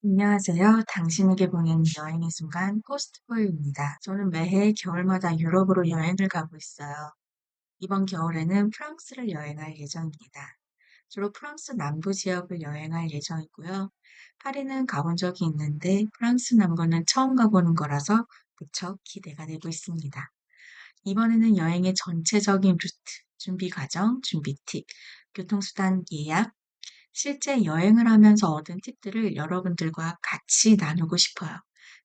안녕하세요. 당신에게 보내는 여행의 순간 포스트보이입니다. 저는 매해 겨울마다 유럽으로 여행을 가고 있어요. 이번 겨울에는 프랑스를 여행할 예정입니다. 주로 프랑스 남부 지역을 여행할 예정이고요. 파리는 가본 적이 있는데 프랑스 남부는 처음 가보는 거라서 무척 기대가 되고 있습니다. 이번에는 여행의 전체적인 루트, 준비 과정, 준비 팁, 교통수단 예약, 실제 여행을 하면서 얻은 팁들을 여러분들과 같이 나누고 싶어요.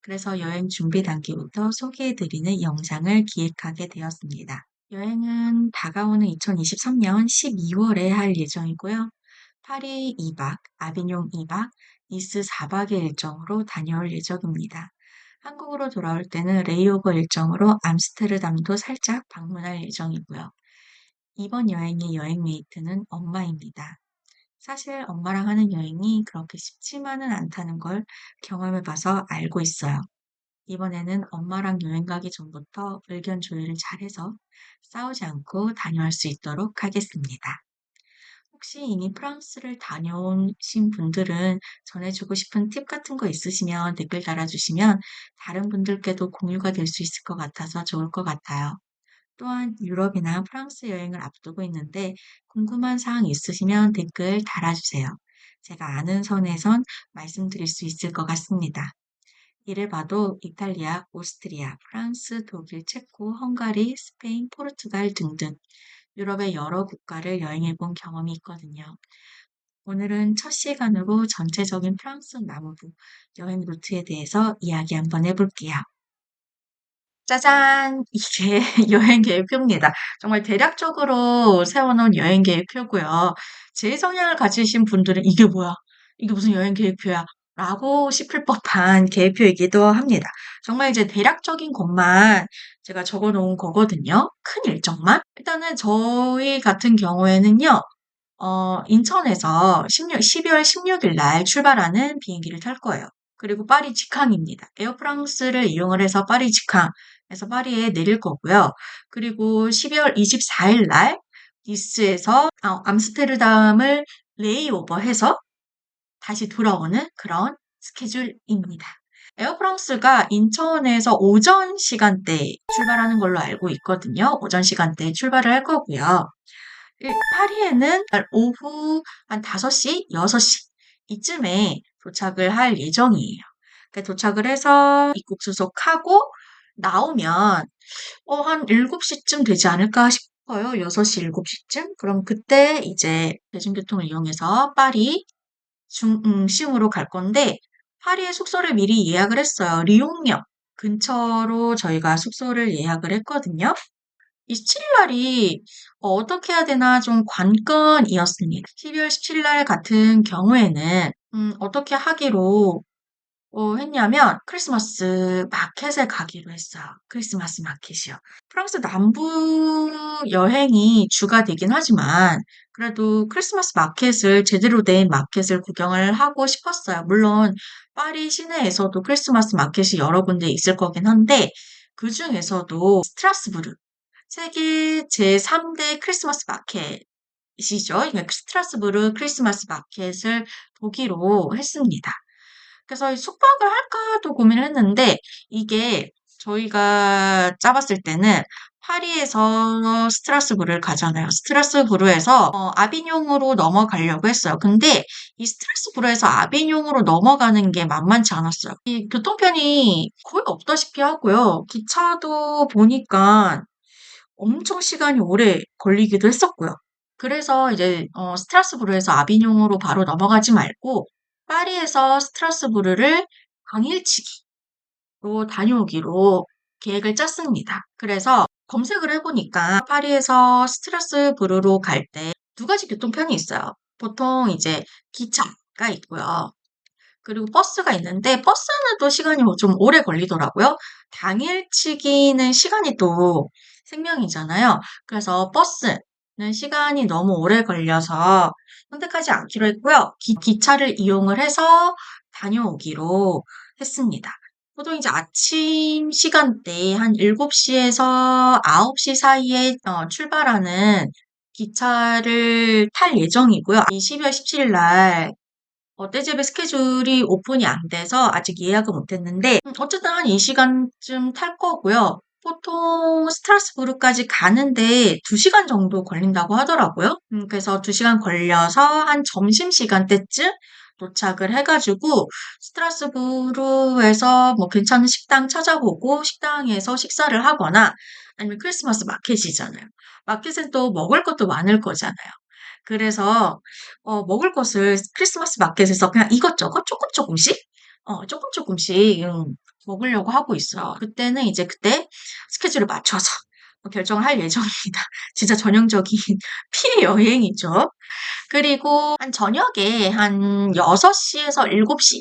그래서 여행 준비 단계부터 소개해드리는 영상을 기획하게 되었습니다. 여행은 다가오는 2023년 12월에 할 예정이고요. 파리 2박, 아비뇽 2박, 니스 4박의 일정으로 다녀올 예정입니다. 한국으로 돌아올 때는 레이오버 일정으로 암스테르담도 살짝 방문할 예정이고요. 이번 여행의 여행 메이트는 엄마입니다. 사실 엄마랑 하는 여행이 그렇게 쉽지만은 않다는 걸 경험해 봐서 알고 있어요. 이번에는 엄마랑 여행 가기 전부터 의견 조율을 잘해서 싸우지 않고 다녀올 수 있도록 하겠습니다. 혹시 이미 프랑스를 다녀오신 분들은 전해주고 싶은 팁 같은 거 있으시면 댓글 달아주시면 다른 분들께도 공유가 될 수 있을 것 같아서 좋을 것 같아요. 또한 유럽이나 프랑스 여행을 앞두고 있는데 궁금한 사항 있으시면 댓글 달아주세요. 제가 아는 선에선 말씀드릴 수 있을 것 같습니다. 이를 봐도 이탈리아, 오스트리아, 프랑스, 독일, 체코, 헝가리, 스페인, 포르투갈 등등 유럽의 여러 국가를 여행해 본 경험이 있거든요. 오늘은 첫 시간으로 전체적인 프랑스 남부 여행 루트에 대해서 이야기 한번 해볼게요. 짜잔! 이게 여행 계획표입니다. 정말 대략적으로 세워놓은 여행 계획표고요. 제 성향을 가지신 분들은 '이게 뭐야? 이게 무슨 여행 계획표야?' 라고 싶을 법한 계획표이기도 합니다. 정말 이제 대략적인 것만 제가 적어 놓은 거거든요, 큰 일정만. 일단은 저희 같은 경우에는요. 인천에서 12월 16일 날 출발하는 비행기를 탈 거예요. 그리고 파리 직항입니다. 에어프랑스를 이용을 해서 파리 직항에서 파리에 내릴 거고요. 그리고 12월 24일 날 니스에서 암스테르담을 레이오버해서 다시 돌아오는 그런 스케줄입니다. 에어프랑스가 인천에서 오전 시간대에 출발하는 걸로 알고 있거든요. 오전 시간대에 출발을 할 거고요. 파리에는 오후 한 5시, 6시 이쯤에 도착을 할 예정이에요. 도착을 해서 입국 수속하고 나오면 한 7시쯤 되지 않을까 싶어요. 6시, 7시쯤? 그럼 그때 이제 대중교통을 이용해서 파리 중심으로 갈 건데 파리에 숙소를 미리 예약을 했어요. 리옹역 근처로 저희가 숙소를 예약을 했거든요. 27일 날이 어떻게 해야 되나 좀 관건이었습니다. 12월 17일 날 같은 경우에는 어떻게 하기로 했냐면 크리스마스 마켓에 가기로 했어요. 크리스마스 마켓이요. 프랑스 남부 여행이 주가 되긴 하지만 그래도 크리스마스 마켓을 제대로 된 마켓을 구경을 하고 싶었어요. 물론 파리 시내에서도 크리스마스 마켓이 여러 군데 있을 거긴 한데 그중에서도 스트라스부르 세계 제3대 크리스마스 마켓이죠. 그러니까 스트라스부르 크리스마스 마켓을 보기로 했습니다. 그래서 이 숙박을 할까도 고민을 했는데 이게 저희가 짜봤을 때는 파리에서 스트라스부르를 가잖아요. 스트라스부르에서 아비뇽으로 넘어가려고 했어요. 근데 이 스트라스부르에서 아비뇽으로 넘어가는 게 만만치 않았어요. 이 교통편이 거의 없다시피 하고요. 기차도 보니까 엄청 시간이 오래 걸리기도 했었고요. 그래서 이제 스트라스부르에서 아비뇽으로 바로 넘어가지 말고 파리에서 스트라스부르를 당일치기로 다녀오기로 계획을 짰습니다. 그래서 검색을 해보니까 파리에서 스트라스부르로 갈 때 두 가지 교통편이 있어요. 보통 이제 기차가 있고요. 그리고 버스가 있는데 버스는 또 시간이 좀 오래 걸리더라고요. 당일치기는 시간이 또 생명이잖아요. 그래서 버스는 시간이 너무 오래 걸려서 선택하지 않기로 했고요. 기차를 이용을 해서 다녀오기로 했습니다. 보통 이제 아침 시간대 한 7시에서 9시 사이에 출발하는 기차를 탈 예정이고요. 이 12월 17일 날 떼제배 스케줄이 오픈이 안 돼서 아직 예약을 못 했는데 어쨌든 한 이 시간쯤 탈 거고요. 보통 스트라스부르까지 가는데 2 시간 정도 걸린다고 하더라고요. 그래서 2 시간 걸려서 한 점심시간 때쯤 도착을 해 가지고 스트라스부르에서 뭐 괜찮은 식당 찾아보고 식당에서 식사를 하거나 아니면 크리스마스 마켓이잖아요. 마켓은 또 먹을 것도 많을 거잖아요. 그래서 먹을 것을 크리스마스 마켓에서 그냥 이것저것 쪼끔쪼끔씩 쪼끔쪼끔씩 먹으려고 하고 있어요. 그때는 이제 그때 스케줄을 맞춰서 결정을 할 예정입니다. 진짜 전형적인 피해 여행이죠. 그리고 한 저녁에 한 6시 에서 7시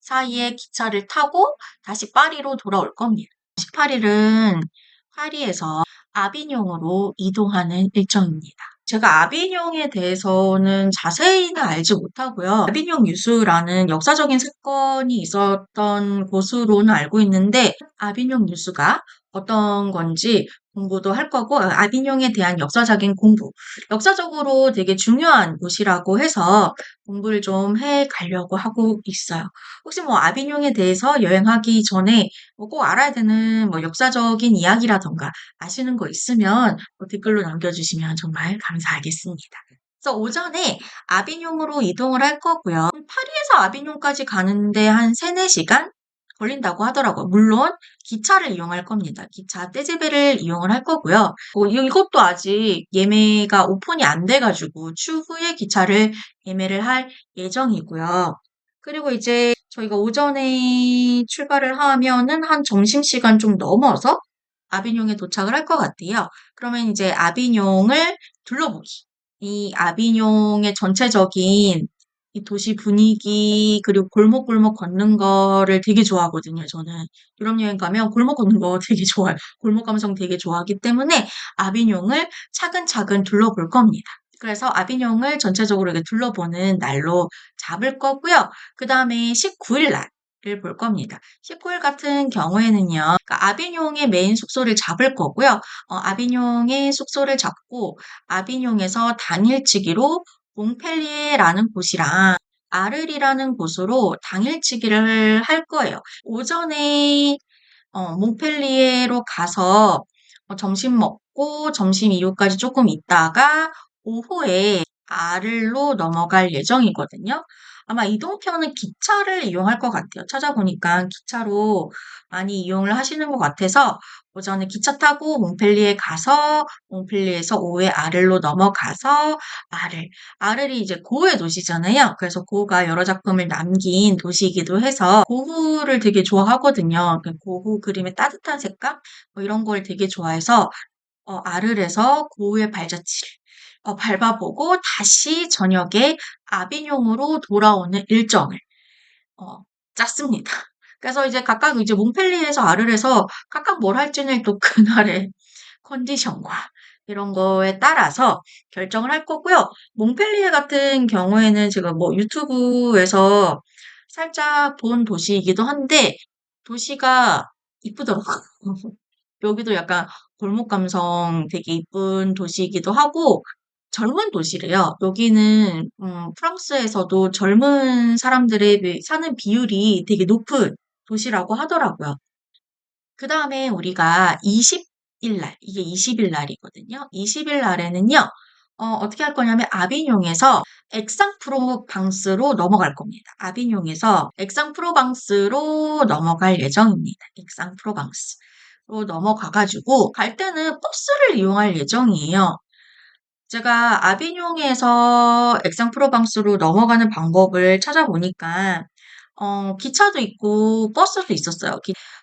사이에 기차를 타고 다시 파리로 돌아올 겁니다. 18 일은 파리에서 아비뇽으로 이동하는 일정입니다. 제가 아비뇽에 대해서는 자세히는 알지 못하고요. 아비뇽 유수라는 역사적인 사건이 있었던 곳으로는 알고 있는데 아비뇽 유수가 어떤 건지 공부도 할 거고 아비뇽에 대한 역사적인 공부, 역사적으로 되게 중요한 곳이라고 해서 공부를 좀 해 가려고 하고 있어요. 혹시 뭐 아비뇽에 대해서 여행하기 전에 뭐 꼭 알아야 되는 뭐 역사적인 이야기라든가 아시는 거 있으면 뭐 댓글로 남겨주시면 정말 감사하겠습니다. 그래서 오전에 아비뇽으로 이동을 할 거고요. 파리에서 아비뇽까지 가는데 한 3-4시간 걸린다고 하더라고요. 물론 기차를 이용할 겁니다. 기차 떼제베를 이용을 할 거고요. 이것도 아직 예매가 오픈이 안 돼 가지고 추후에 기차를 예매를 할 예정이고요. 그리고 이제 저희가 오전에 출발을 하면은 한 점심시간 좀 넘어서 아비뇽에 도착을 할 것 같아요. 그러면 이제 아비뇽을 둘러보기. 이 아비뇽의 전체적인 이 도시 분위기 그리고 골목골목 걷는 거를 되게 좋아하거든요, 저는. 유럽 여행 가면 골목 걷는 거 되게 좋아해요. 골목 감성 되게 좋아하기 때문에 아비뇽을 차근차근 둘러볼 겁니다. 그래서 아비뇽을 전체적으로 이렇게 둘러보는 날로 잡을 거고요. 그다음에 19일 날을 볼 겁니다. 19일 같은 경우에는요. 그러니까 아비뇽의 메인 숙소를 잡을 거고요. 아비뇽의 숙소를 잡고 아비뇽에서 당일치기로 몽펠리에라는 곳이랑 아르리라는 곳으로 당일치기를 할 거예요. 오전에 몽펠리에로 가서 점심 먹고 점심 이후까지 조금 있다가 오후에 아를로 넘어갈 예정이거든요. 아마 이동편은 기차를 이용할 것 같아요. 찾아보니까 기차로 많이 이용을 하시는 것 같아서 오전에 기차 타고 몽펠리에 가서 몽펠리에서 오후에 아를로 넘어가서 아를. 아를이 이제 고흐의 도시잖아요. 그래서 고흐가 여러 작품을 남긴 도시이기도 해서 고흐를 되게 좋아하거든요. 고흐 그림의 따뜻한 색감 뭐 이런 걸 되게 좋아해서 아를에서 고흐의 발자취를 밟아보고 다시 저녁에 아비뇽으로 돌아오는 일정을 어 짰습니다. 그래서 이제 각각 이제 몽펠리에서 아를에서 각각 뭘 할지는 또 그날의 컨디션과 이런 거에 따라서 결정을 할 거고요. 몽펠리에 같은 경우에는 제가 뭐 유튜브에서 살짝 본 도시이기도 한데 도시가 이쁘더라고요. 여기도 약간 골목 감성 되게 이쁜 도시이기도 하고 젊은 도시래요. 여기는 프랑스에서도 젊은 사람들의 사는 비율이 되게 높은 도시라고 하더라고요. 그다음에 우리가 20일 날, 이게 20일 날이거든요. 20일 날에는요. 어떻게 할 거냐면 아비뇽에서 액상프로방스로 넘어갈 겁니다. 아비뇽에서 액상프로방스로 넘어갈 예정입니다. 액상프로방스로 넘어가 가지고 갈 때는 버스를 이용할 예정이에요. 제가 아비뇽에서 액상프로방스로 넘어가는 방법을 찾아보니까 기차도 있고 버스도 있었어요.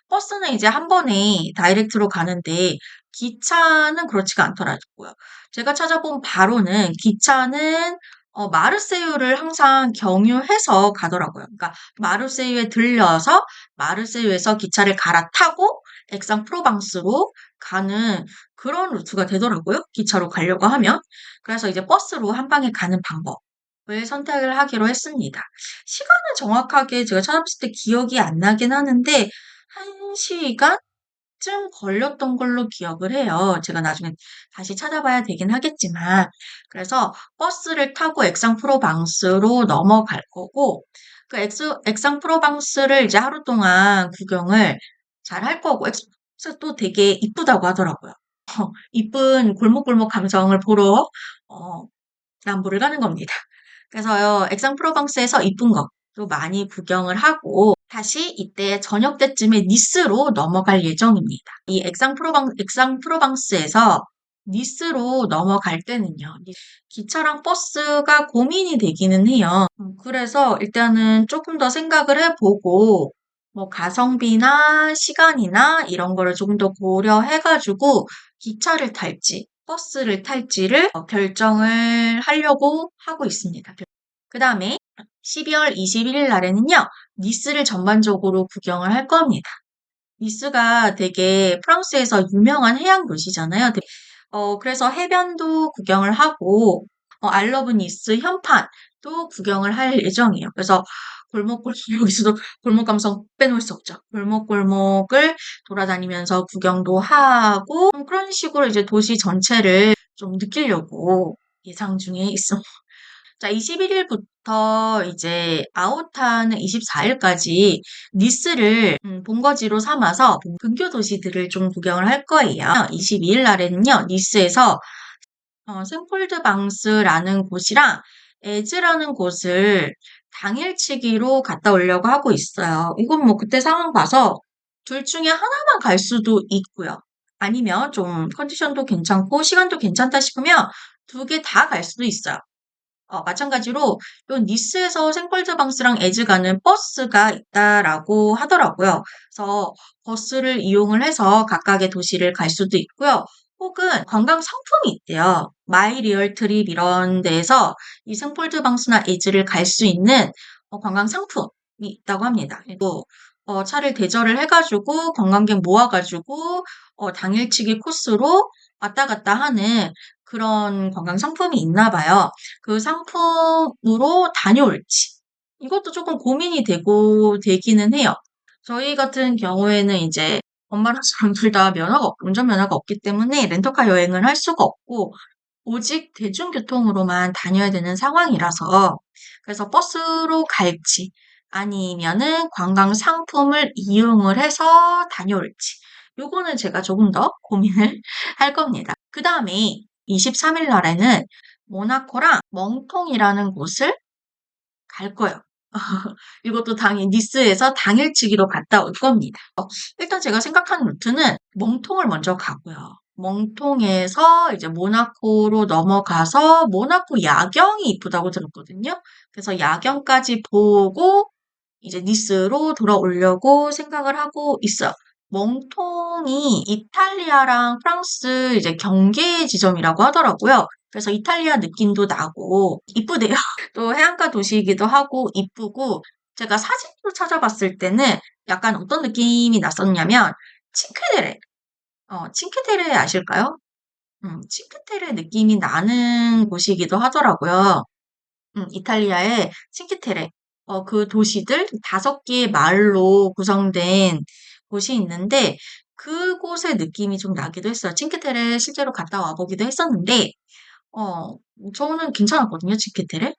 버스는 이제 한 번에 다이렉트로 가는데 기차는 그렇지가 않더라고요. 제가 찾아본 바로는 기차는 마르세유를 항상 경유해서 가더라고요. 그러니까 마르세유에 들려서 마르세유에서 기차를 갈아타고 액상프로방스로 가는 그런 루트가 되더라고요. 기차로 가려고 하면. 그래서 이제 버스로 한 방에 가는 방법을 선택을 하기로 했습니다. 시간은 정확하게 제가 찾아봤을 때 기억이 안 나긴 하는데 1 시간? 쯤 걸렸던 걸로 기억을 해요. 제가 나중에 다시 찾아봐야 되긴 하겠지만. 그래서 버스를 타고 액상프로방스로 넘어갈 거고, 그 액상프로방스를 이제 하루 동안 구경을 잘 할 거고, 액상프로방스 또 되게 이쁘다고 하더라고요. 이쁜 골목골목 감성을 보러, 어, 남부를 가는 겁니다. 그래서요, 액상프로방스에서 이쁜 것도 많이 구경을 하고, 다시 이때 저녁 때쯤에 니스로 넘어갈 예정입니다. 이 액상프로방스에서 니스로 넘어갈 때는요, 기차랑 버스가 고민이 되기는 해요. 그래서 일단은 조금 더 생각을 해보고, 뭐 가성비나 시간이나 이런 거를 조금 더 고려해가지고 기차를 탈지, 버스를 탈지를 결정을 하려고 하고 있습니다. 그 다음에 12월 21일 날에는요, 니스를 전반적으로 구경을 할 겁니다. 니스가 되게 프랑스에서 유명한 해양 도시잖아요. 그래서 해변도 구경을 하고, 알러브 니스 현판도 구경을 할 예정이에요. 그래서 여기서도 골목 감성 빼놓을 수 없죠. 골목골목을 돌아다니면서 구경도 하고, 그런 식으로 이제 도시 전체를 좀 느끼려고 예상 중에 있습니다. 자, 21일부터 이제 아웃하는 24일까지 니스를 본거지로 삼아서 근교 도시들을 좀 구경을 할 거예요. 22일 날에는요, 니스에서 생폴드방스라는 곳이랑 에즈라는 곳을 당일치기로 갔다 오려고 하고 있어요. 이건 뭐 그때 상황 봐서 둘 중에 하나만 갈 수도 있고요. 아니면 좀 컨디션도 괜찮고 시간도 괜찮다 싶으면 두 개 다 갈 수도 있어요. 마찬가지로 요 니스에서 생폴드방스랑 에즈 가는 버스가 있다라고 하더라고요. 그래서 버스를 이용을 해서 각각의 도시를 갈 수도 있고요. 혹은 관광 상품이 있대요. 마이 리얼 트립 이런 데에서 이 생폴드방스나 에즈를 갈 수 있는 관광 상품이 있다고 합니다. 그리고 차를 대절을 해가지고 관광객 모아가지고 당일치기 코스로 왔다 갔다 하는 그런 관광 상품이 있나 봐요. 그 상품으로 다녀올지. 이것도 조금 고민이 되기는 해요. 저희 같은 경우에는 이제 엄마랑 저랑 둘 다 운전면허가 없기 때문에 렌터카 여행을 할 수가 없고, 오직 대중교통으로만 다녀야 되는 상황이라서, 그래서 버스로 갈지, 아니면은 관광 상품을 이용을 해서 다녀올지. 요거는 제가 조금 더 고민을 할 겁니다. 그 다음에 23일 날에는 모나코랑 멍통이라는 곳을 갈 거예요. 이것도 당연히 니스에서 당일치기로 갔다 올 겁니다. 일단 제가 생각한 루트는 멍통을 먼저 가고요. 멍통에서 이제 모나코로 넘어가서 모나코 야경이 이쁘다고 들었거든요. 그래서 야경까지 보고 이제 니스로 돌아오려고 생각을 하고 있어요. 멍통이 이탈리아랑 프랑스 이제 경계 지점이라고 하더라고요. 그래서 이탈리아 느낌도 나고 이쁘대요. 또 해안가 도시이기도 하고 이쁘고 제가 사진으로 찾아봤을 때는 약간 어떤 느낌이 났었냐면 칭크테레. 칭크테레 아실까요? 칭크테레 느낌이 나는 곳이기도 하더라고요. 이탈리아의 칭키테레. 그 도시들 5개의 마을로 구성된 곳이 있는데 그곳의 느낌이 좀 나기도 했어요. 칭키테레 실제로 갔다 와보기도 했었는데 어, 저는 괜찮았거든요, 칭키테레.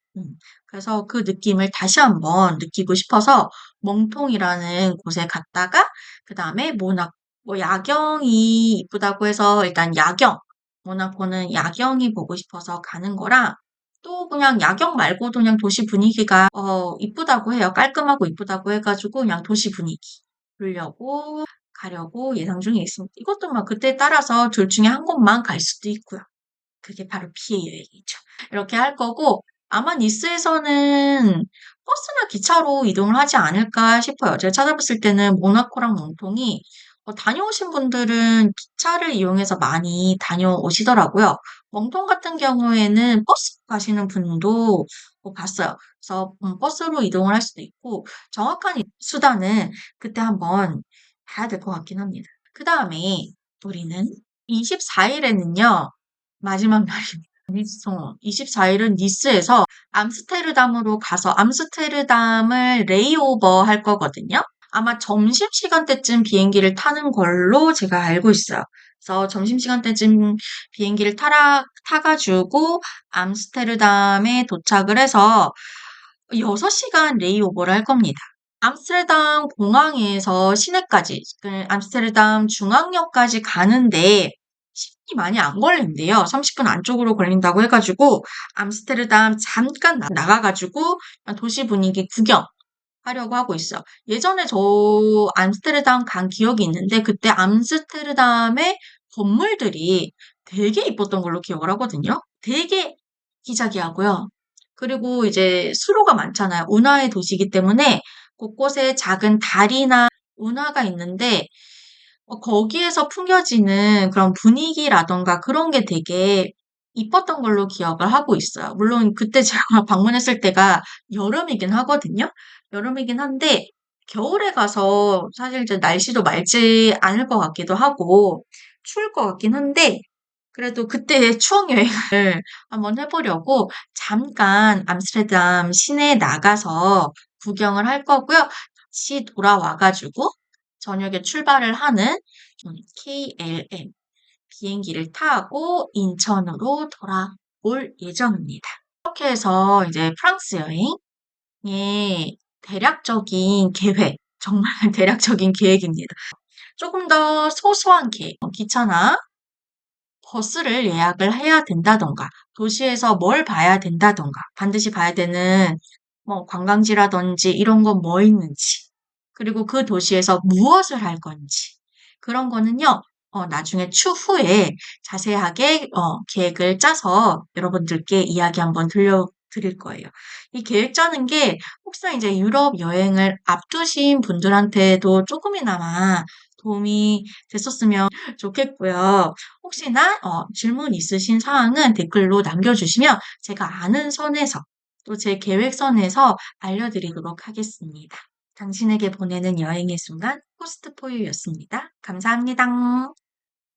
그래서 그 느낌을 다시 한번 느끼고 싶어서 멍통이라는 곳에 갔다가 그 다음에 뭐 야경이 이쁘다고 해서 일단 모나코는 야경이 보고 싶어서 가는 거랑 또 그냥 야경 말고도 그냥 도시 분위기가 이쁘다고 해요. 깔끔하고 이쁘다고 해가지고 그냥 도시 분위기 보려고 가려고 예상 중에 있습니다. 이것도 막 그때 따라서 둘 중에 한 곳만 갈 수도 있고요. 그게 바로 비의 여행이죠. 이렇게 할 거고 아마 니스에서는 버스나 기차로 이동을 하지 않을까 싶어요. 제가 찾아봤을 때는 모나코랑 몽통이 다녀오신 분들은 기차를 이용해서 많이 다녀오시더라고요. 멍통 같은 경우에는 버스 가시는 분도 봤어요. 그래서 버스로 이동을 할 수도 있고 정확한 수단은 그때 한번 봐야 될 것 같긴 합니다. 그 다음에 우리는 24일에는요. 마지막 날입니다. 24일은 니스에서 암스테르담으로 가서 암스테르담을 레이오버 할 거거든요. 아마 점심시간대쯤 비행기를 타는 걸로 제가 알고 있어요. 그래서 점심시간대쯤 비행기를 타가지고 암스테르담에 도착을 해서 6시간 레이오버를 할 겁니다. 암스테르담 공항에서 시내까지, 그 암스테르담 중앙역까지 가는데 시간이 많이 안 걸린대요. 30분 안쪽으로 걸린다고 해가지고 암스테르담 잠깐 나가가지고 도시 분위기 구경하려고 하고 있어요. 예전에 저 암스테르담 간 기억이 있는데 그때 암스테르담의 건물들이 되게 이뻤던 걸로 기억을 하거든요. 되게 기자기하고요. 그리고 이제 수로가 많잖아요. 운하의 도시이기 때문에 곳곳에 작은 다리나 운하가 있는데 거기에서 풍겨지는 그런 분위기라던가 그런 게 되게 이뻤던 걸로 기억을 하고 있어요. 물론 그때 제가 방문했을 때가 여름이긴 하거든요. 여름이긴 한데 겨울에 가서 사실 이제 날씨도 맑지 않을 것 같기도 하고 추울 것 같긴 한데 그래도 그때의 추억 여행을 한번 해보려고 잠깐 암스테르담 시내에 나가서 구경을 할 거고요. 다시 돌아와가지고 저녁에 출발을 하는 KLM 비행기를 타고 인천으로 돌아올 예정입니다. 이렇게 해서 이제 프랑스 여행의 대략적인 계획, 정말 대략적인 계획입니다. 조금 더 소소한 계획, 기차나 버스를 예약을 해야 된다던가, 도시에서 뭘 봐야 된다던가, 반드시 봐야 되는 뭐 관광지라든지 이런 건 뭐 있는지, 그리고 그 도시에서 무엇을 할 건지, 그런 거는요, 나중에 추후에 자세하게 계획을 짜서 여러분들께 이야기 한번 들려드릴 거예요. 이 계획 짜는 게 혹시나 이제 유럽 여행을 앞두신 분들한테도 조금이나마 도움이 됐었으면 좋겠고요. 혹시나 질문 있으신 사항은 댓글로 남겨주시면 제가 아는 선에서 또 제 계획선에서 알려드리도록 하겠습니다. 당신에게 보내는 여행의 순간 호스트 포유였습니다. 감사합니다.